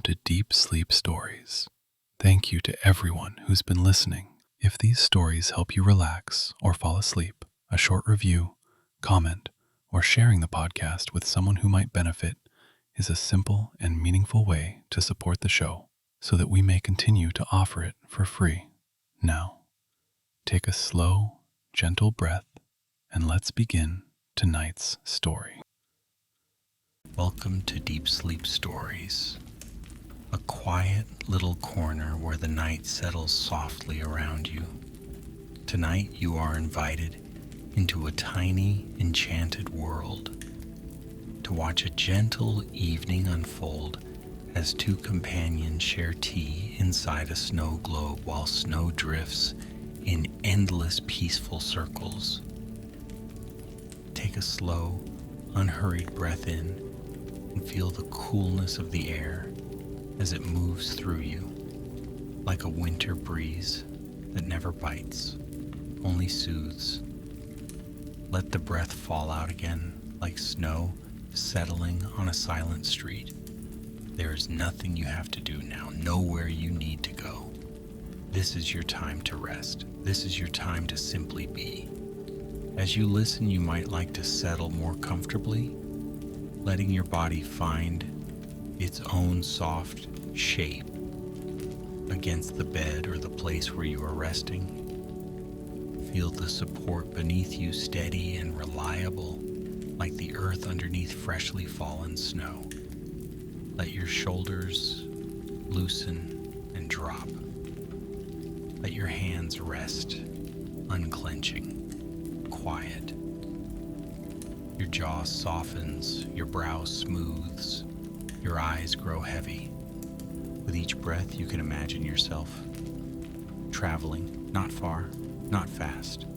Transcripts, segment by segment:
to Deep Sleep Stories. Thank you to everyone who's been listening. If these stories help you relax or fall asleep, a short review, comment, or sharing the podcast with someone who might benefit is a simple and meaningful way to support the show so that we may continue to offer it for free. Now, take a slow, gentle breath and let's begin tonight's story. Welcome to Deep Sleep Stories, a quiet little corner where the night settles softly around you. Tonight you are invited into a tiny, enchanted world to watch a gentle evening unfold as two companions share tea inside a snow globe while snow drifts in endless peaceful circles. Take a slow, unhurried breath in and feel the coolness of the air as it moves through you, like a winter breeze that never bites, only soothes. Let the breath fall out again like snow settling on a silent street. There is nothing you have to do now, nowhere you need to go. This is your time to rest. This is your time to simply be. As you listen, you might like to settle more comfortably, letting your body find its own soft shape against the bed or the place where you are resting. Feel the support beneath you steady and reliable, like the earth underneath freshly fallen snow. Let your shoulders loosen and drop. Let your hands rest, unclenching, quiet. Your jaw softens, your brow smooths, your eyes grow heavy. With each breath, you can imagine yourself traveling, not far, not fast,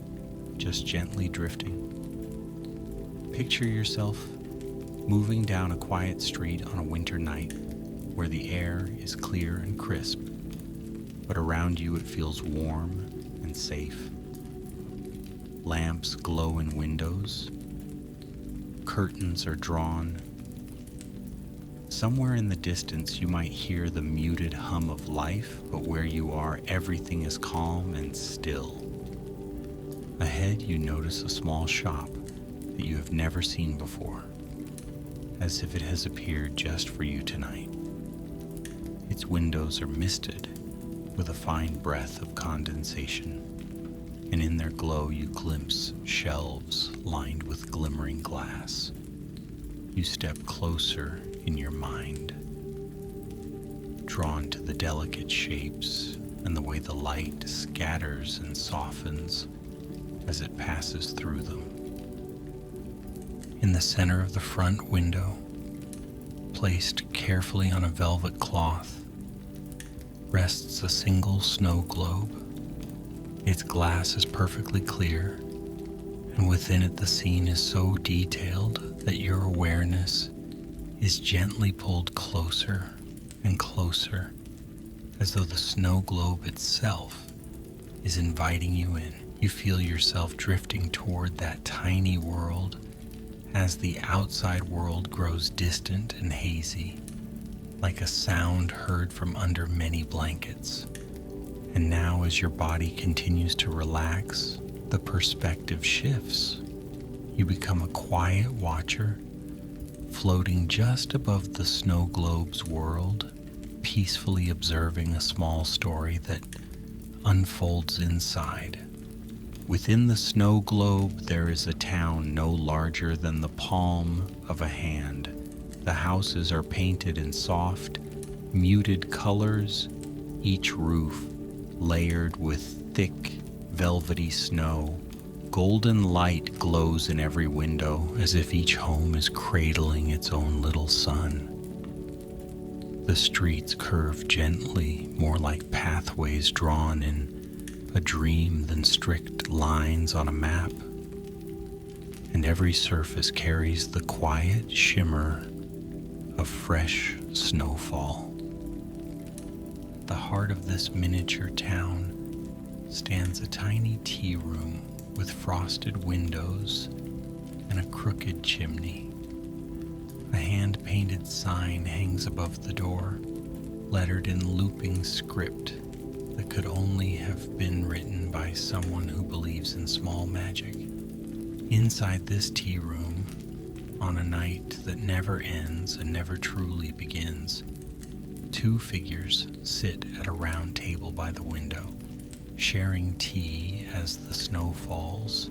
just gently drifting. Picture yourself moving down a quiet street on a winter night where the air is clear and crisp, but around you it feels warm and safe. Lamps glow in windows. Curtains are drawn. Somewhere in the distance you might hear the muted hum of life, but where you are, everything is calm and still. Ahead you notice a small shop that you have never seen before, as if it has appeared just for you tonight. Its windows are misted with a fine breath of condensation, and in their glow you glimpse shelves lined with glimmering glass. You step closer in your mind, drawn to the delicate shapes and the way the light scatters and softens as it passes through them. In the center of the front window, placed carefully on a velvet cloth, rests a single snow globe. Its glass is perfectly clear, and within it the scene is so detailed that your awareness is gently pulled closer and closer, as though the snow globe itself is inviting you in. You feel yourself drifting toward that tiny world as the outside world grows distant and hazy, like a sound heard from under many blankets. And now, as your body continues to relax, the perspective shifts. You become a quiet watcher, floating just above the snow globe's world, peacefully observing a small story that unfolds inside. Within the snow globe, there is a town no larger than the palm of a hand. The houses are painted in soft, muted colors, each roof layered with thick, velvety snow. Golden light glows in every window, as if each home is cradling its own little sun. The streets curve gently, more like pathways drawn in a dream than strict lines on a map. And every surface carries the quiet shimmer of fresh snowfall. At the heart of this miniature town stands a tiny tea room with frosted windows and a crooked chimney. A hand-painted sign hangs above the door, lettered in looping script that could only have been written by someone who believes in small magic. Inside this tea room, on a night that never ends and never truly begins, two figures sit at a round table by the window, sharing tea as the snow falls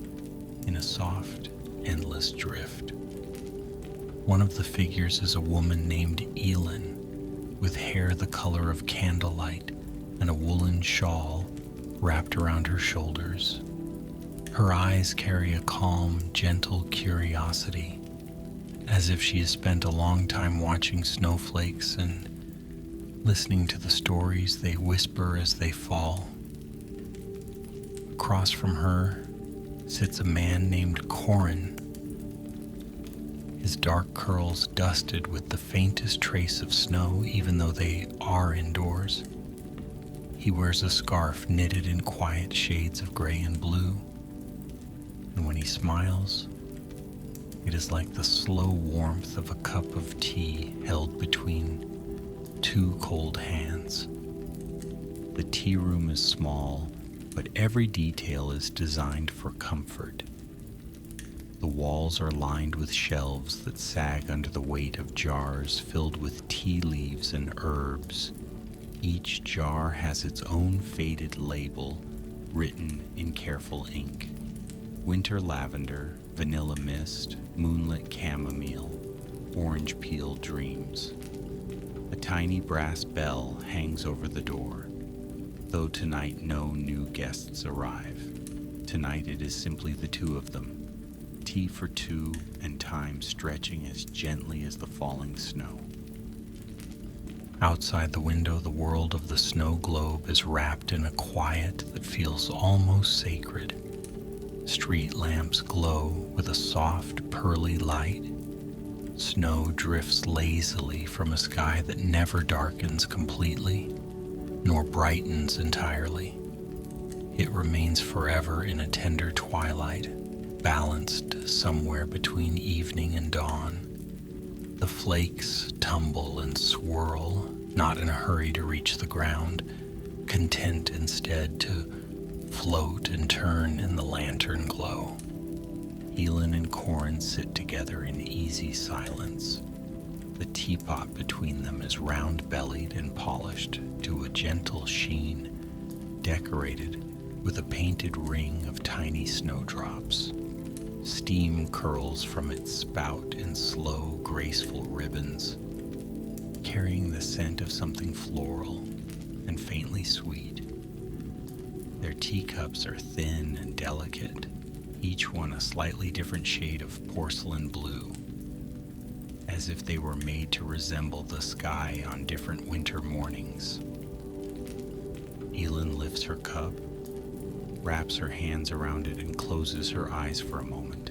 in a soft, endless drift. One of the figures is a woman named Elin, with hair the color of candlelight and a woolen shawl wrapped around her shoulders. Her eyes carry a calm, gentle curiosity, as if she has spent a long time watching snowflakes and listening to the stories they whisper as they fall. Across from her sits a man named Corin, his dark curls dusted with the faintest trace of snow, even though they are indoors. He wears a scarf knitted in quiet shades of gray and blue, and when he smiles, it is like the slow warmth of a cup of tea held between two cold hands. The tea room is small, but every detail is designed for comfort. The walls are lined with shelves that sag under the weight of jars filled with tea leaves and herbs. Each jar has its own faded label written in careful ink. Winter lavender, vanilla mist, moonlit chamomile, orange peel dreams. A tiny brass bell hangs over the door, though tonight no new guests arrive. Tonight it is simply the two of them, tea for two and time stretching as gently as the falling snow. Outside the window, the world of the snow globe is wrapped in a quiet that feels almost sacred. Street lamps glow with a soft, pearly light. Snow drifts lazily from a sky that never darkens completely, nor brightens entirely. It remains forever in a tender twilight, balanced somewhere between evening and dawn. The flakes tumble and swirl, not in a hurry to reach the ground, content instead to float and turn in the lantern glow. Elin and Corin sit together in easy silence. The teapot between them is round-bellied and polished to a gentle sheen, decorated with a painted ring of tiny snowdrops. Steam curls from its spout in slow, graceful ribbons, carrying the scent of something floral and faintly sweet. Their teacups are thin and delicate, each one a slightly different shade of porcelain blue, as if they were made to resemble the sky on different winter mornings. Elin lifts her cup, wraps her hands around it, and closes her eyes for a moment.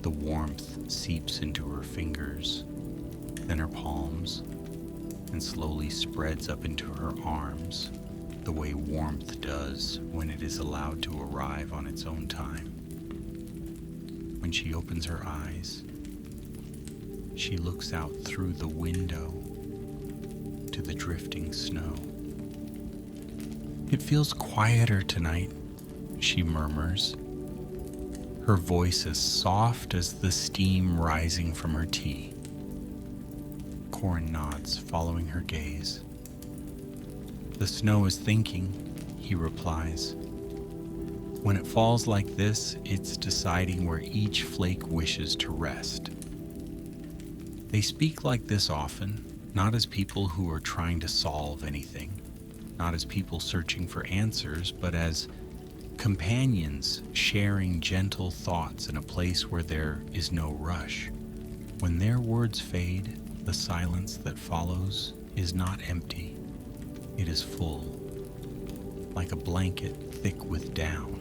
The warmth seeps into her fingers, then her palms, and slowly spreads up into her arms, the way warmth does when it is allowed to arrive on its own time. When she opens her eyes, she looks out through the window to the drifting snow. "It feels quieter tonight," she murmurs, her voice as soft as the steam rising from her tea. Corin nods, following her gaze. "The snow is thinking," he replies. "When it falls like this, it's deciding where each flake wishes to rest." They speak like this often, not as people who are trying to solve anything, not as people searching for answers, but as companions sharing gentle thoughts in a place where there is no rush. When their words fade, the silence that follows is not empty. It is full, like a blanket thick with down,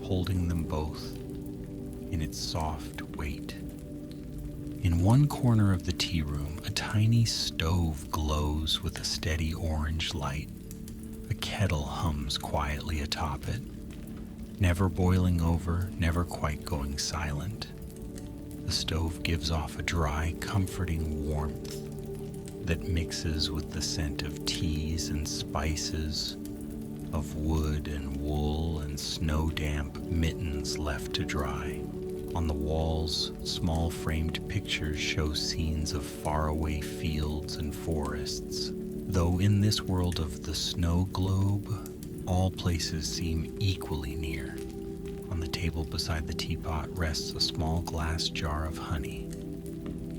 holding them both in its soft weight. In one corner of the tea room, a tiny stove glows with a steady orange light. A kettle hums quietly atop it, never boiling over, never quite going silent. The stove gives off a dry, comforting warmth that mixes with the scent of teas and spices, of wood and wool and snow-damp mittens left to dry. On the walls, small framed pictures show scenes of faraway fields and forests. Though in this world of the snow globe, all places seem equally near. On the table beside the teapot rests a small glass jar of honey.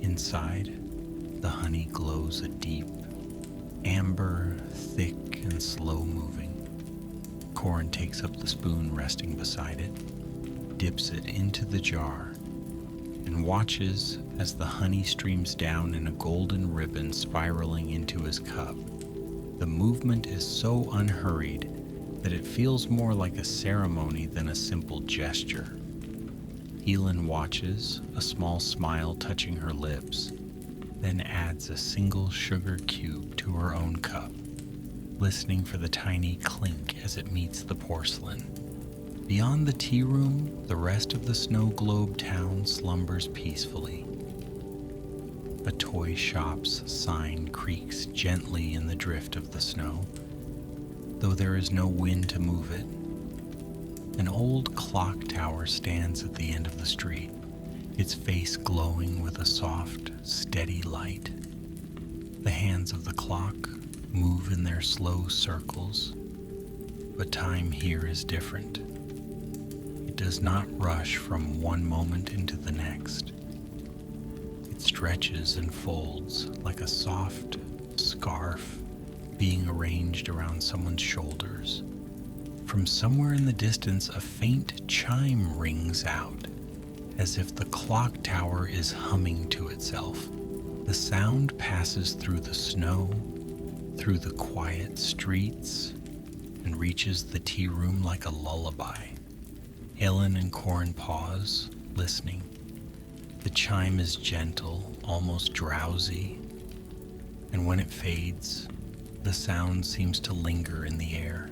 Inside, the honey glows a deep amber, thick and slow-moving. Corin takes up the spoon resting beside it, dips it into the jar, and watches as the honey streams down in a golden ribbon spiraling into his cup. The movement is so unhurried that it feels more like a ceremony than a simple gesture. Elin watches, a small smile touching her lips, then adds a single sugar cube to her own cup, listening for the tiny clink as it meets the porcelain. Beyond the tea room, the rest of the snow globe town slumbers peacefully. A toy shop's sign creaks gently in the drift of the snow, though there is no wind to move it. An old clock tower stands at the end of the street, its face glowing with a soft, steady light. The hands of the clock move in their slow circles, but time here is different. It does not rush from one moment into the next. It stretches and folds like a soft scarf being arranged around someone's shoulders. From somewhere in the distance, a faint chime rings out, as if the clock tower is humming to itself. The sound passes through the snow, through the quiet streets, and reaches the tea room like a lullaby. Elin and Corin pause, listening. The chime is gentle, almost drowsy, and when it fades, the sound seems to linger in the air,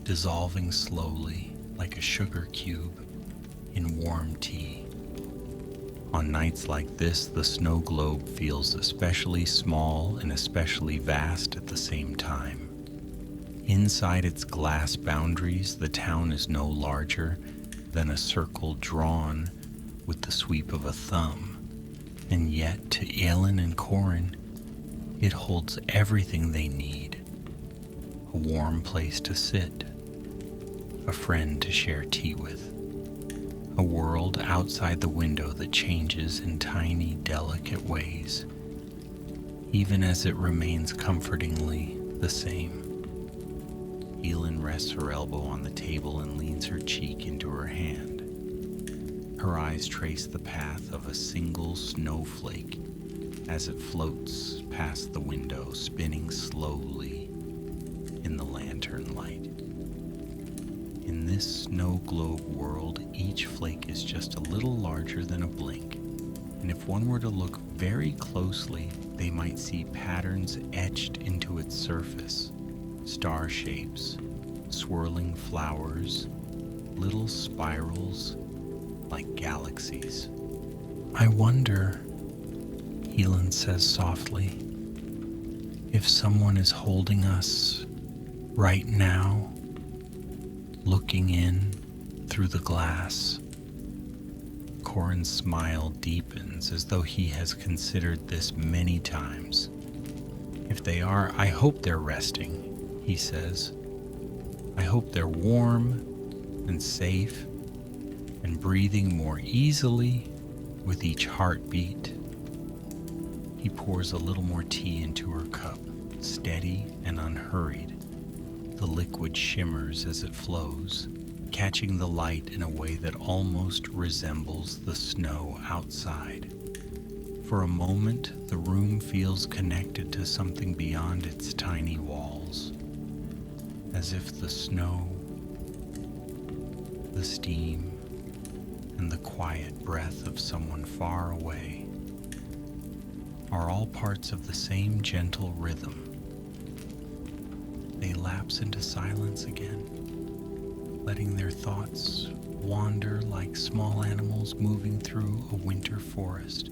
dissolving slowly like a sugar cube in warm tea. On nights like this, the snow globe feels especially small and especially vast at the same time. Inside its glass boundaries, the town is no larger than a circle drawn with the sweep of a thumb, and yet to Elin and Corin, it holds everything they need. A warm place to sit, a friend to share tea with, a world outside the window that changes in tiny, delicate ways, even as it remains comfortingly the same. Elin rests her elbow on the table and leans her cheek into her hand. Her eyes trace the path of a single snowflake as it floats past the window, spinning slowly in the lantern light. In this snow globe world, each flake is just a little larger than a blink, and if one were to look very closely, they might see patterns etched into its surface. Star shapes, swirling flowers, little spirals like galaxies. I wonder, Elin says softly, if someone is holding us right now, looking in through the glass. Corin's smile deepens as though he has considered this many times. If they are, I hope they're resting, he says. I hope they're warm and safe and breathing more easily with each heartbeat. He pours a little more tea into her cup, steady and unhurried. The liquid shimmers as it flows, catching the light in a way that almost resembles the snow outside. For a moment, the room feels connected to something beyond its tiny walls, as if the snow, the steam, and the quiet breath of someone far away are all parts of the same gentle rhythm. They lapse into silence again, letting their thoughts wander like small animals moving through a winter forest.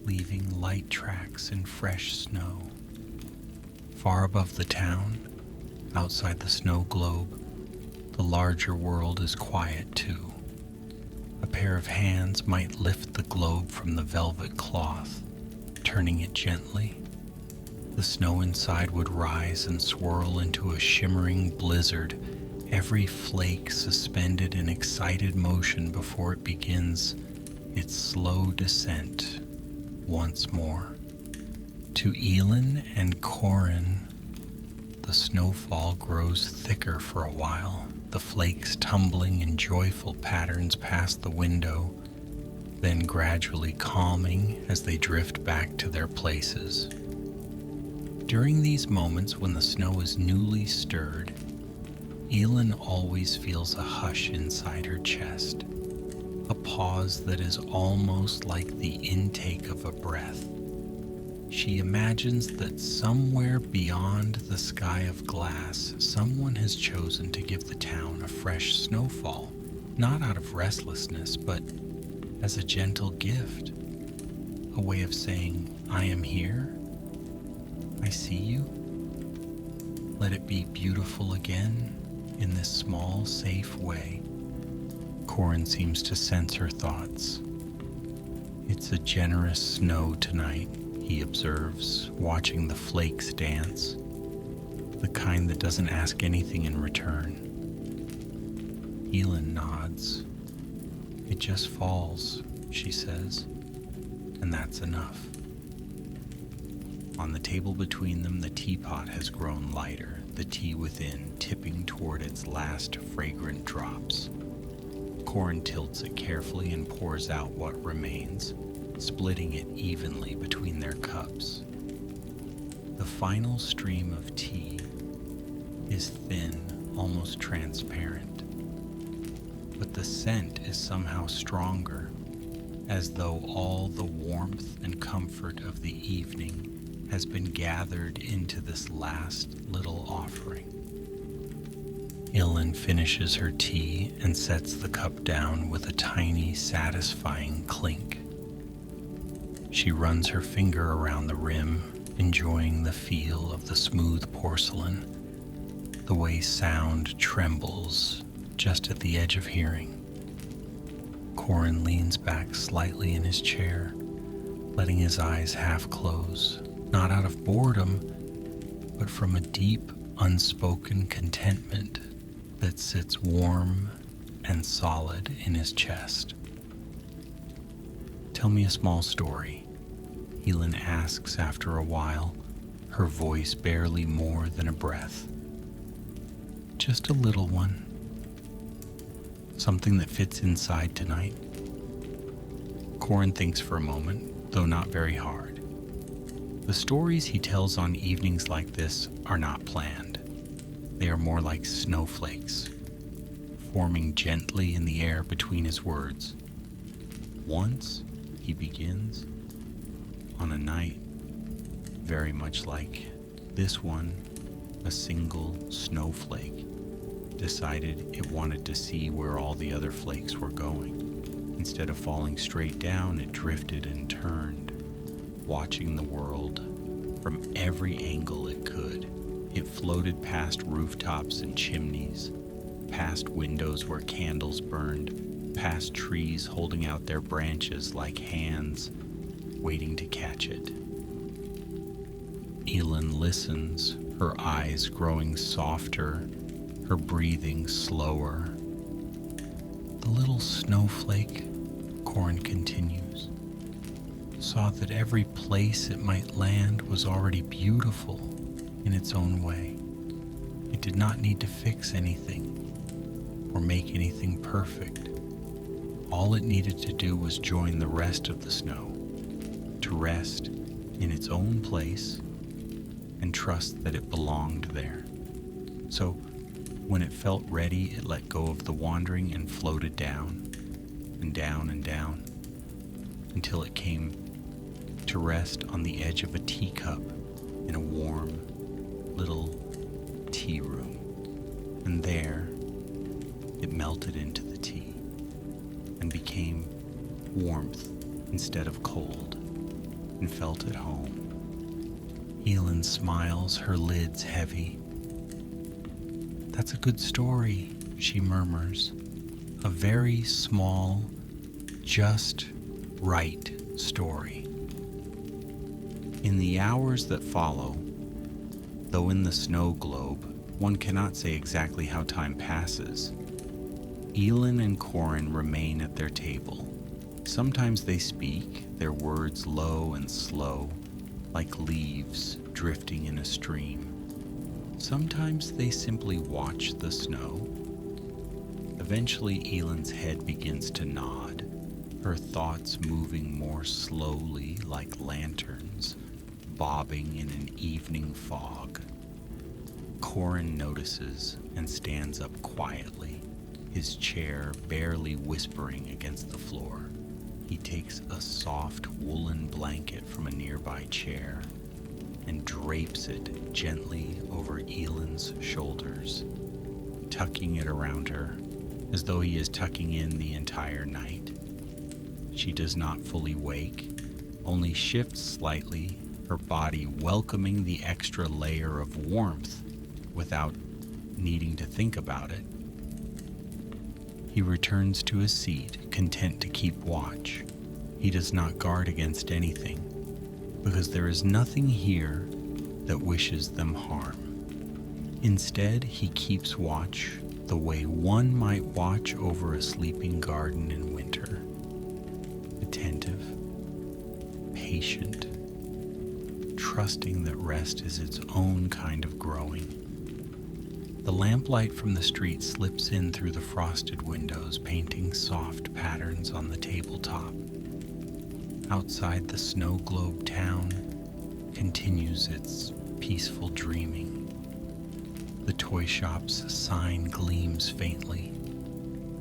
leaving light tracks in fresh snow. Far above the town, outside the snow globe, the larger world is quiet too. A pair of hands might lift the globe from the velvet cloth, turning it gently. The snow inside would rise and swirl into a shimmering blizzard, every flake suspended in excited motion before it begins its slow descent once more. To Elin and Corin, the snowfall grows thicker for a while, the flakes tumbling in joyful patterns past the window, then gradually calming as they drift back to their places. During these moments when the snow is newly stirred, Elin always feels a hush inside her chest, a pause that is almost like the intake of a breath. She imagines that somewhere beyond the sky of glass, someone has chosen to give the town a fresh snowfall, not out of restlessness, but as a gentle gift, a way of saying, I am here, I see you. Let it be beautiful again in this small, safe way. Corin seems to sense her thoughts. It's a generous snow tonight, he observes, watching the flakes dance, the kind that doesn't ask anything in return. Elin nods. It just falls, she says, and that's enough. On the table between them, the teapot has grown lighter, the tea within tipping toward its last fragrant drops. Corin tilts it carefully and pours out what remains, splitting it evenly between their cups. The final stream of tea is thin, almost transparent, but the scent is somehow stronger, as though all the warmth and comfort of the evening has been gathered into this last little offering. Elin finishes her tea and sets the cup down with a tiny, satisfying clink. She runs her finger around the rim, enjoying the feel of the smooth porcelain, the way sound trembles just at the edge of hearing. Corin leans back slightly in his chair, letting his eyes half close, not out of boredom, but from a deep, unspoken contentment that sits warm and solid in his chest. Tell me a small story, Elin asks after a while, her voice barely more than a breath. Just a little one. Something that fits inside tonight. Corin thinks for a moment, though not very hard. The stories he tells on evenings like this are not planned. They are more like snowflakes, forming gently in the air between his words. Once, he begins, on a night very much like this one, a single snowflake decided it wanted to see where all the other flakes were going. Instead of falling straight down, it drifted and turned, watching the world from every angle it could. It floated past rooftops and chimneys, past windows where candles burned, past trees holding out their branches like hands waiting to catch it. Elin listens, her eyes growing softer, her breathing slower. The little snowflake, Corin continues, saw that every place it might land was already beautiful in its own way. It did not need to fix anything or make anything perfect. All it needed to do was join the rest of the snow, to rest in its own place and trust that it belonged there. So when it felt ready, it let go of the wandering and floated down and down and down until it came to rest on the edge of a teacup in a warm little tea room. And there it melted into the tea and became warmth instead of cold. and felt at home. Elin smiles, her lids heavy. "That's a good story," she murmurs. "A very small, just right story." In the hours that follow, though in the snow globe, one cannot say exactly how time passes, Elin and Corin remain at their table. Sometimes they speak, their words low and slow, like leaves drifting in a stream. Sometimes they simply watch the snow. Eventually, Elin's head begins to nod, her thoughts moving more slowly like lanterns, bobbing in an evening fog. Corin notices and stands up quietly, his chair barely whispering against the floor. He takes a soft woolen blanket from a nearby chair and drapes it gently over Elin's shoulders, tucking it around her as though he is tucking in the entire night. She does not fully wake, only shifts slightly, her body welcoming the extra layer of warmth without needing to think about it. He returns to his seat, content to keep watch. He does not guard against anything, because there is nothing here that wishes them harm. Instead, he keeps watch the way one might watch over a sleeping garden in winter. Attentive, patient, trusting that rest is its own kind of growing. The lamplight from the street slips in through the frosted windows, painting soft patterns on the tabletop. Outside, the snow globe town continues its peaceful dreaming. The toy shop's sign gleams faintly.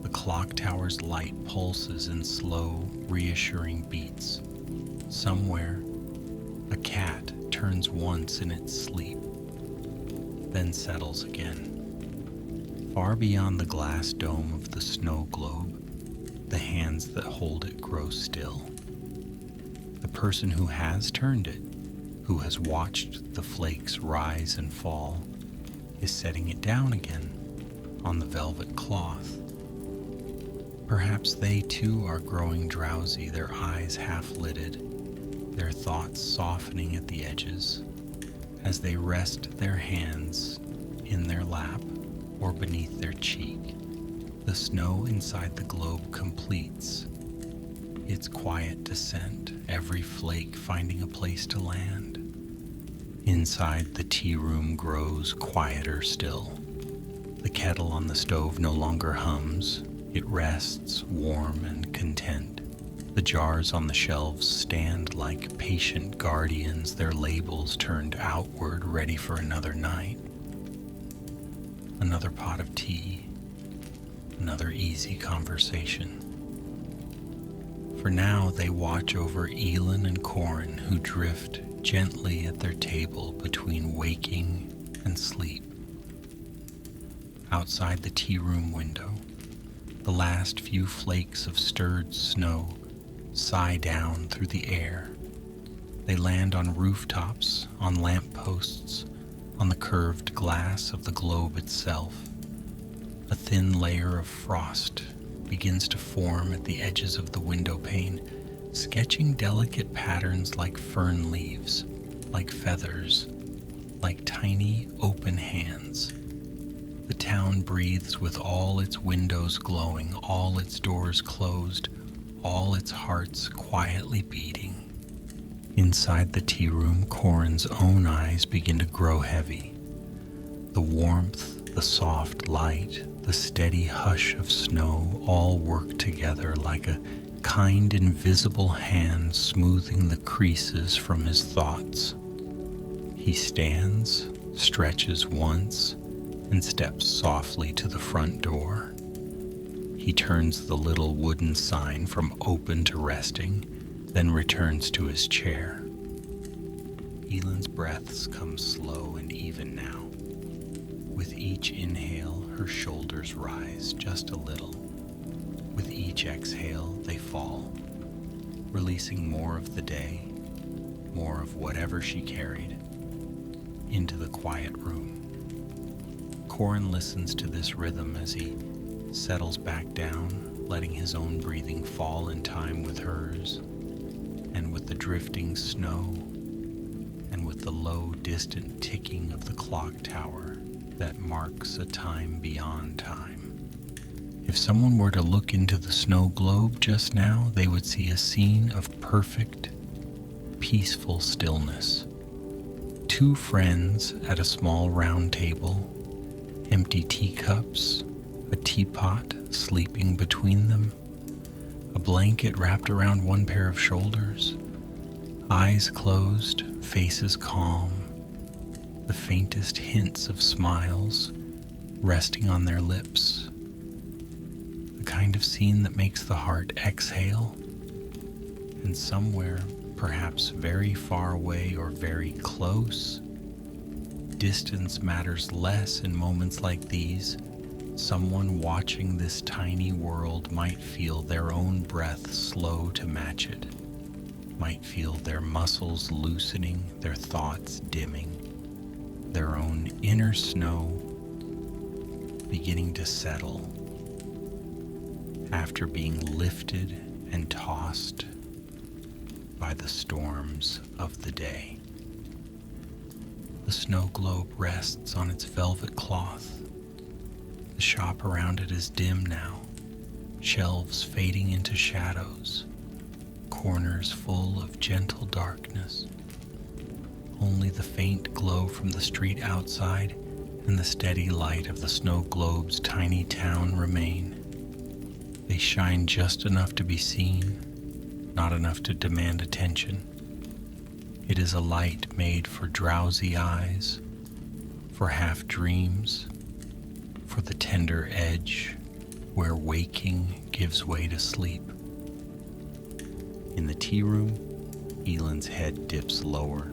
The clock tower's light pulses in slow, reassuring beats. Somewhere, a cat turns once in its sleep, then settles again. Far beyond the glass dome of the snow globe, the hands that hold it grow still. The person who has turned it, who has watched the flakes rise and fall, is setting it down again on the velvet cloth. Perhaps they too are growing drowsy, their eyes half-lidded, their thoughts softening at the edges as they rest their hands in their lap or beneath their cheek. The snow inside the globe completes its quiet descent, every flake finding a place to land. Inside, the tea room grows quieter still. The kettle on the stove no longer hums. It rests, warm and content. The jars on the shelves stand like patient guardians, their labels turned outward, ready for another night. Another pot of tea. Another easy conversation. For now, they watch over Elin and Corin, who drift gently at their table between waking and sleep. Outside the tea room window, the last few flakes of stirred snow sigh down through the air. They land on rooftops, on lampposts, on the curved glass of the globe itself. A thin layer of frost begins to form at the edges of the window pane, sketching delicate patterns like fern leaves, like feathers, like tiny open hands. The town breathes with all its windows glowing, all its doors closed, all its hearts quietly beating. Inside the tea room, Corin's own eyes begin to grow heavy. The warmth, the soft light, the steady hush of snow all work together like a kind invisible hand smoothing the creases from his thoughts. He stands, stretches once, and steps softly to the front door. He turns the little wooden sign from open to resting, then returns to his chair. Elin's breaths come slow and even now. With each inhale, her shoulders rise just a little. With each exhale, they fall, releasing more of the day, more of whatever she carried into the quiet room. Corin listens to this rhythm as he settles back down, letting his own breathing fall in time with hers, and with the drifting snow, and with the low, distant ticking of the clock tower that marks a time beyond time. If someone were to look into the snow globe just now, they would see a scene of perfect, peaceful stillness. Two friends at a small round table, empty teacups, a teapot sleeping between them, a blanket wrapped around one pair of shoulders, eyes closed, faces calm, the faintest hints of smiles resting on their lips. The kind of scene that makes the heart exhale, and somewhere, perhaps very far away or very close, distance matters less in moments like these. Someone watching this tiny world might feel their own breath slow to match it, might feel their muscles loosening, their thoughts dimming, their own inner snow beginning to settle after being lifted and tossed by the storms of the day. The snow globe rests on its velvet cloth. The shop around it is dim now, shelves fading into shadows, corners full of gentle darkness. Only the faint glow from the street outside and the steady light of the snow globe's tiny town remain. They shine just enough to be seen, not enough to demand attention. It is a light made for drowsy eyes, for half dreams, for the tender edge where waking gives way to sleep. In the tea room, Ellen's head dips lower,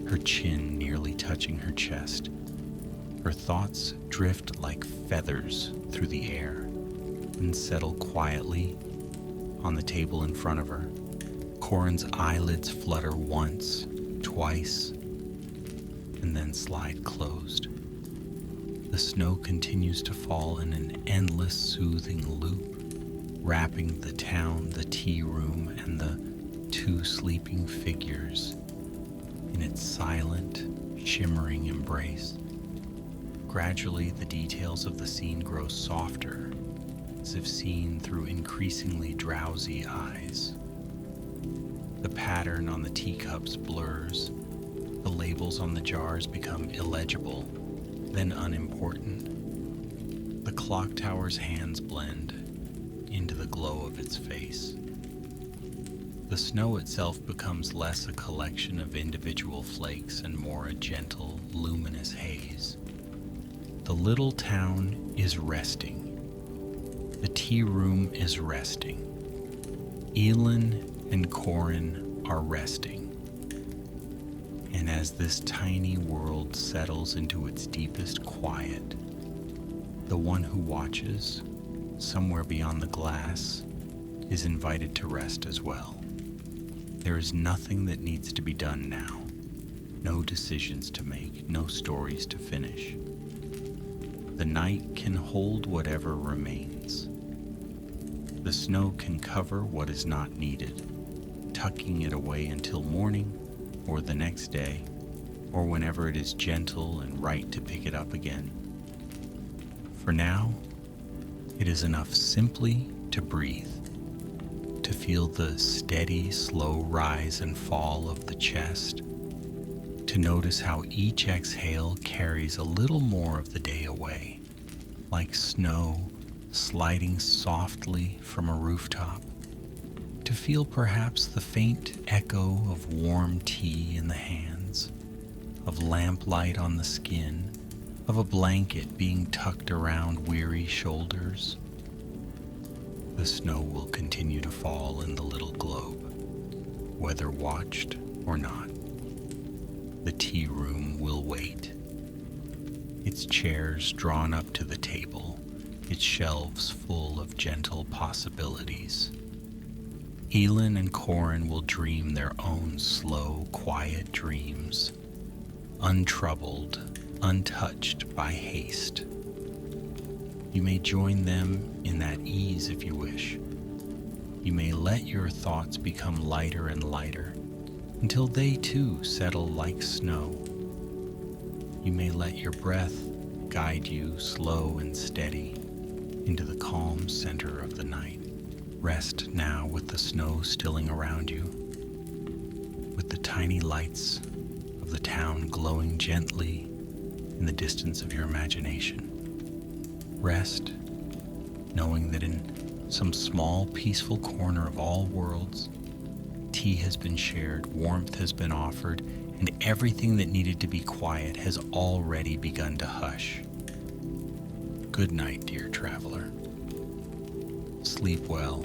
her chin nearly touching her chest. Her thoughts drift like feathers through the air and settle quietly on the table in front of her. Corin's eyelids flutter once, twice, and then slide closed. The snow continues to fall in an endless soothing loop, wrapping the town, the tea room, and the two sleeping figures in its silent, shimmering embrace. Gradually, the details of the scene grow softer, as if seen through increasingly drowsy eyes. The pattern on the teacups blurs, the labels on the jars become illegible, then unimportant. The clock tower's hands blend into the glow of its face. The snow itself becomes less a collection of individual flakes and more a gentle, luminous haze. The little town is resting. The tea room is resting. Elin and Corin are resting. And as this tiny world settles into its deepest quiet, the one who watches, somewhere beyond the glass, is invited to rest as well. There is nothing that needs to be done now. No decisions to make, no stories to finish. The night can hold whatever remains. The snow can cover what is not needed, tucking it away until morning or the next day, or whenever it is gentle and right to pick it up again. For now, it is enough simply to breathe, to feel the steady, slow rise and fall of the chest, to notice how each exhale carries a little more of the day away, like snow sliding softly from a rooftop, to feel perhaps the faint echo of warm tea in the hands, of lamplight on the skin, of a blanket being tucked around weary shoulders. The snow will continue to fall in the little globe, whether watched or not. The tea room will wait, its chairs drawn up to the table, its shelves full of gentle possibilities. Helen and Corin will dream their own slow, quiet dreams, untroubled, untouched by haste. You may join them in that ease if you wish. You may let your thoughts become lighter and lighter until they too settle like snow. You may let your breath guide you slow and steady into the calm center of the night. Rest now with the snow stilling around you, with the tiny lights of the town glowing gently in the distance of your imagination. Rest, knowing that in some small, peaceful corner of all worlds, tea has been shared, warmth has been offered, and everything that needed to be quiet has already begun to hush. Good night, dear traveler. Sleep well.